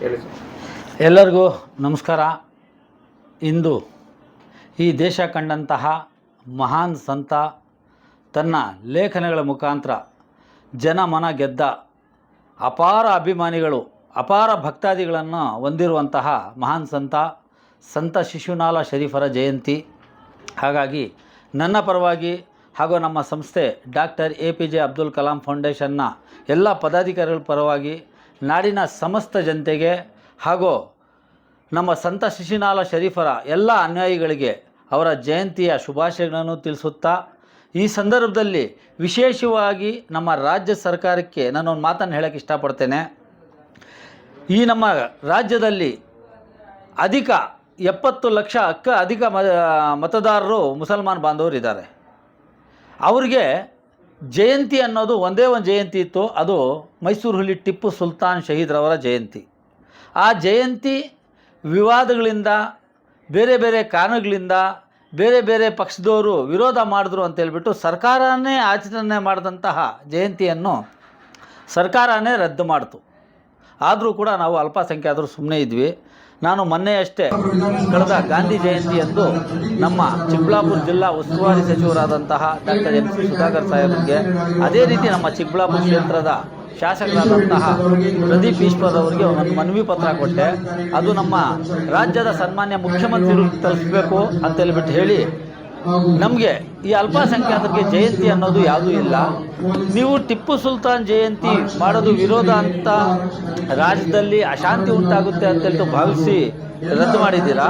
ಹೇಳಿ ಸರ್. ಎಲ್ಲರಿಗೂ ನಮಸ್ಕಾರ. ಇಂದು ಈ ದೇಶ ಕಂಡಂತಹ ಮಹಾನ್ ಸಂತ ತನ್ನ ಲೇಖನಗಳ ಮುಖಾಂತರ ಜನಮನ ಗೆದ್ದ ಅಪಾರ ಅಭಿಮಾನಿಗಳು, ಅಪಾರ ಭಕ್ತಾದಿಗಳನ್ನು ಹೊಂದಿರುವಂತಹ ಮಹಾನ್ ಸಂತ ಶಿಶುನಾಳ ಶರೀಫರ ಜಯಂತಿ. ಹಾಗಾಗಿ ನನ್ನ ಪರವಾಗಿ ಹಾಗೂ ನಮ್ಮ ಸಂಸ್ಥೆ ಡಾಕ್ಟರ್ APJ ಅಬ್ದುಲ್ ಕಲಾಂ ಫೌಂಡೇಶನ್ನ ಎಲ್ಲ ಪದಾಧಿಕಾರಿಗಳ ಪರವಾಗಿ ನಾಡಿನ ಸಮಸ್ತ ಜನತೆಗೆ ಹಾಗೂ ನಮ್ಮ ಸಂತ ಶಿಶುನಾಳ ಶರೀಫರ ಎಲ್ಲ ಅನುಯಾಯಿಗಳಿಗೆ ಅವರ ಜಯಂತಿಯ ಶುಭಾಶಯಗಳನ್ನು ತಿಳಿಸುತ್ತಾ, ಈ ಸಂದರ್ಭದಲ್ಲಿ ವಿಶೇಷವಾಗಿ ನಮ್ಮ ರಾಜ್ಯ ಸರ್ಕಾರಕ್ಕೆ ನಾನೊಂದು ಮಾತನ್ನು ಹೇಳೋಕ್ಕೆ ಇಷ್ಟಪಡ್ತೇನೆ. ಈ ನಮ್ಮ ರಾಜ್ಯದಲ್ಲಿ 70 ಲಕ್ಷ ಅಧಿಕ ಮತದಾರರು ಮುಸಲ್ಮಾನ್ ಬಾಂಧವರು ಇದ್ದಾರೆ. ಅವ್ರಿಗೆ ಜಯಂತಿ ಅನ್ನೋದು ಒಂದೇ ಒಂದು ಜಯಂತಿ ಇತ್ತು, ಅದು ಮೈಸೂರು ಹುಲಿ ಟಿಪ್ಪು ಸುಲ್ತಾನ್ ಶಹೀದ್ರವರ ಜಯಂತಿ. ಆ ಜಯಂತಿ ವಿವಾದಗಳಿಂದ, ಬೇರೆ ಬೇರೆ ಕಾರಣಗಳಿಂದ ಬೇರೆ ಬೇರೆ ಪಕ್ಷದವರು ವಿರೋಧ ಮಾಡಿದ್ರು ಅಂತೇಳ್ಬಿಟ್ಟು ಸರ್ಕಾರನೇ ಆಚರಣೆ ಮಾಡಿದಂತಹ ಜಯಂತಿಯನ್ನು ಸರ್ಕಾರನೇ ರದ್ದು ಮಾಡಿತು. ಆದರೂ ಕೂಡ ನಾವು ಅಲ್ಪಸಂಖ್ಯಾತರು ಸುಮ್ಮನೆ ಇದ್ವಿ. ನಾನು ಮೊನ್ನೆಯಷ್ಟೇ ಕಳೆದ ಗಾಂಧಿ ಜಯಂತಿಯಂದು ನಮ್ಮ ಚಿಕ್ಕಬಳ್ಳಾಪುರ ಜಿಲ್ಲಾ ಉಸ್ತುವಾರಿ ಸಚಿವರಾದಂತಹ ಡಾಕ್ಟರ್ MC ಸುಧಾಕರ್ ಸಾಹೇಬರಿಗೆ, ಅದೇ ರೀತಿ ನಮ್ಮ ಚಿಕ್ಕಬಳ್ಳಾಪುರ ಕ್ಷೇತ್ರದ ಶಾಸಕರಾದಂತಹ ಪ್ರದೀಪ್ ಈಶ್ವರ್ ಅವರಿಗೆ ಒಂದು ಮನವಿ ಪತ್ರ ಕೊಟ್ಟೆ. ಅದು ನಮ್ಮ ರಾಜ್ಯದ ಸನ್ಮಾನ್ಯ ಮುಖ್ಯಮಂತ್ರಿಗಳು ತಲುಪಬೇಕು ಅಂತೇಳ್ಬಿಟ್ಟು ಹೇಳಿ, ನಮಗೆ ಈ ಅಲ್ಪಸಂಖ್ಯಾತರಿಗೆ ಜಯಂತಿ ಅನ್ನೋದು ಯಾವುದೂ ಇಲ್ಲ, ನೀವು ಟಿಪ್ಪು ಸುಲ್ತಾನ್ ಜಯಂತಿ ಮಾಡೋದು ವಿರೋಧ ಅಂತ ರಾಜ್ಯದಲ್ಲಿ ಅಶಾಂತಿ ಉಂಟಾಗುತ್ತೆ ಅಂತೇಳಿ ಭಾವಿಸಿ ರದ್ದು ಮಾಡಿದ್ದೀರಾ.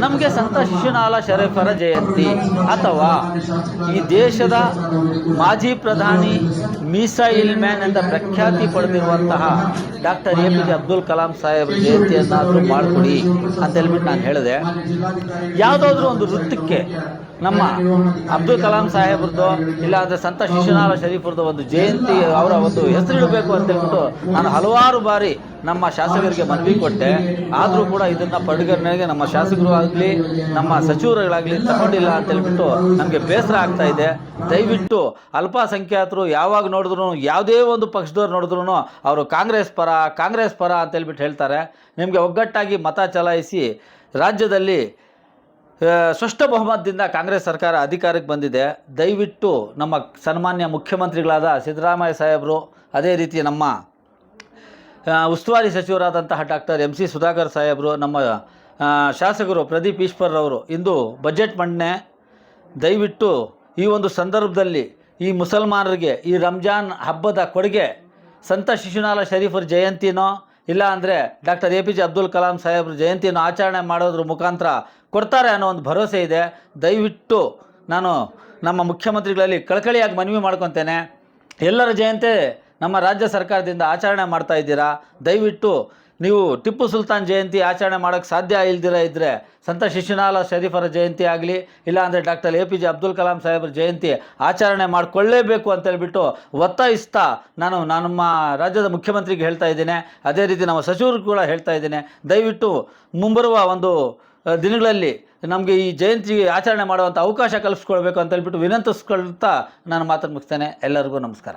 ನಮಗೆ ಸಂತ ಶಿಶುನಾಳ ಶರೀಫರ ಜಯಂತಿ ಅಥವಾ ಈ ದೇಶದ ಮಾಜಿ ಪ್ರಧಾನಿ ಮಿಸೈಲ್ ಮ್ಯಾನ್ ಅಂತ ಪ್ರಖ್ಯಾತಿ ಪಡೆದಿರುವಂತಹ ಡಾಕ್ಟರ್ APJ ಅಬ್ದುಲ್ ಕಲಾಂ ಸಾಹೇಬ್ರ ಜಯಂತಿಯನ್ನಾದರೂ ಮಾಡಿಕೊಡಿ ಅಂತೇಳ್ಬಿಟ್ಟು ನಾನು ಹೇಳಿದೆ. ಯಾವುದಾದ್ರೂ ಒಂದು ವೃತ್ತಕ್ಕೆ ನಮ್ಮ ಅಬ್ದುಲ್ ಕಲಾಂ ಸಾಹೇಬ್ರದ್ದು ಇಲ್ಲಾಂದರೆ ಸಂತ ಶಿಶುನಾಳ ಶರೀಫರದ್ದು ಒಂದು ಜಯಂತಿ, ಅವರ ಒಂದು ಹೆಸರಿಡಬೇಕು ಅಂತೇಳ್ಬಿಟ್ಟು ನಾನು ಹಲವಾರು ಬಾರಿ ನಮ್ಮ ಶಾಸಕರಿಗೆ ಮನವಿ ಕೊಟ್ಟೆ. ಆದರೂ ಕೂಡ ಇದನ್ನು ಪರಿಗಣನೆಗೆ ನಮ್ಮ ಶಾಸಕರು ಆಗಲಿ ನಮ್ಮ ಸಚಿವರುಗಳಾಗಲಿ ತಗೊಂಡಿಲ್ಲ ಅಂತೇಳ್ಬಿಟ್ಟು ನಮಗೆ ಬೇಸರ ಆಗ್ತಾ ಇದೆ. ದಯವಿಟ್ಟು ಅಲ್ಪಸಂಖ್ಯಾತರು ಯಾವಾಗ ನೋಡಿದ್ರು, ಯಾವುದೇ ಒಂದು ಪಕ್ಷದವ್ರು ನೋಡಿದ್ರು ಅವರು ಕಾಂಗ್ರೆಸ್ ಪರ ಅಂತೇಳ್ಬಿಟ್ಟು ಹೇಳ್ತಾರೆ. ನಿಮಗೆ ಒಗ್ಗಟ್ಟಾಗಿ ಮತ ಚಲಾಯಿಸಿ ರಾಜ್ಯದಲ್ಲಿ ಸ್ಪಷ್ಟ ಬಹುಮತದಿಂದ ಕಾಂಗ್ರೆಸ್ ಸರ್ಕಾರ ಅಧಿಕಾರಕ್ಕೆ ಬಂದಿದೆ. ದಯವಿಟ್ಟು ನಮ್ಮ ಸನ್ಮಾನ್ಯ ಮುಖ್ಯಮಂತ್ರಿಗಳಾದ ಸಿದ್ದರಾಮಯ್ಯ ಸಾಹೇಬರು, ಅದೇ ರೀತಿ ನಮ್ಮ ಉಸ್ತುವಾರಿ ಸಚಿವರಾದಂತಹ ಡಾಕ್ಟರ್ MC ಸುಧಾಕರ್ ಸಾಹೇಬರು, ನಮ್ಮ ಶಾಸಕರು ಪ್ರದೀಪ್ ಈಶ್ವರ್ ಅವರು ಇಂದು ಬಜೆಟ್ ಮಂಡನೆ. ದಯವಿಟ್ಟು ಈ ಒಂದು ಸಂದರ್ಭದಲ್ಲಿ ಈ ಮುಸಲ್ಮಾನರಿಗೆ ಈ ರಂಜಾನ್ ಹಬ್ಬದ ಕೊಡುಗೆ ಸಂತ ಶಿಶುನಾಳ ಶರೀಫರ ಜಯಂತಿನೋ ಇಲ್ಲ ಅಂದರೆ ಡಾಕ್ಟರ್ APJ ಅಬ್ದುಲ್ ಕಲಾಂ ಸಾಹೇಬ್ರ ಜಯಂತಿಯನ್ನು ಆಚರಣೆ ಮಾಡೋದ್ರ ಮುಖಾಂತರ ಕೊಡ್ತಾರೆ ಅನ್ನೋ ಒಂದು ಭರವಸೆ ಇದೆ. ದಯವಿಟ್ಟು ನಾನು ನಮ್ಮ ಮುಖ್ಯಮಂತ್ರಿಗಳಲ್ಲಿ ಕಳಕಳಿಯಾಗಿ ಮನವಿ ಮಾಡ್ಕೊತೇನೆ, ಎಲ್ಲರ ಜಯಂತಿ ನಮ್ಮ ರಾಜ್ಯ ಸರ್ಕಾರದಿಂದ ಆಚರಣೆ ಮಾಡ್ತಾ ಇದ್ದೀರಾ. ದಯವಿಟ್ಟು ನೀವು ಟಿಪ್ಪು ಸುಲ್ತಾನ್ ಜಯಂತಿ ಆಚರಣೆ ಮಾಡೋಕ್ಕೆ ಸಾಧ್ಯ ಇದ್ದರೆ ಸಂತ ಶಿಶುನಾಳ ಶರೀಫರ ಜಯಂತಿ ಆಗಲಿ ಇಲ್ಲ ಅಂದರೆ ಡಾಕ್ಟರ್ APJ ಅಬ್ದುಲ್ ಕಲಾಂ ಸಾಹೇಬ್ರ ಜಯಂತಿ ಆಚರಣೆ ಮಾಡಿಕೊಳ್ಳೇಬೇಕು ಅಂತೇಳ್ಬಿಟ್ಟು ಒತ್ತಾಯಿಸ್ತಾ ನಾನು ನಮ್ಮ ರಾಜ್ಯದ ಮುಖ್ಯಮಂತ್ರಿಗೆ ಹೇಳ್ತಾ ಇದ್ದೇನೆ. ಅದೇ ರೀತಿ ನಮ್ಮ ಸಚಿವರಿಗೂ ಕೂಡ ಹೇಳ್ತಾ ಇದ್ದೇನೆ, ದಯವಿಟ್ಟು ಮುಂಬರುವ ಒಂದು ದಿನಗಳಲ್ಲಿ ನಮಗೆ ಈ ಜಯಂತಿ ಆಚರಣೆ ಮಾಡುವಂಥ ಅವಕಾಶ ಕಲ್ಪಿಸ್ಕೊಳ್ಬೇಕು ಅಂತೇಳ್ಬಿಟ್ಟು ವಿನಂತಿಸ್ಕೊಳ್ತಾ ನಾನು ಮಾತನ್ನು ಮುಗಿಸ್ತೇನೆ. ಎಲ್ಲರಿಗೂ ನಮಸ್ಕಾರ.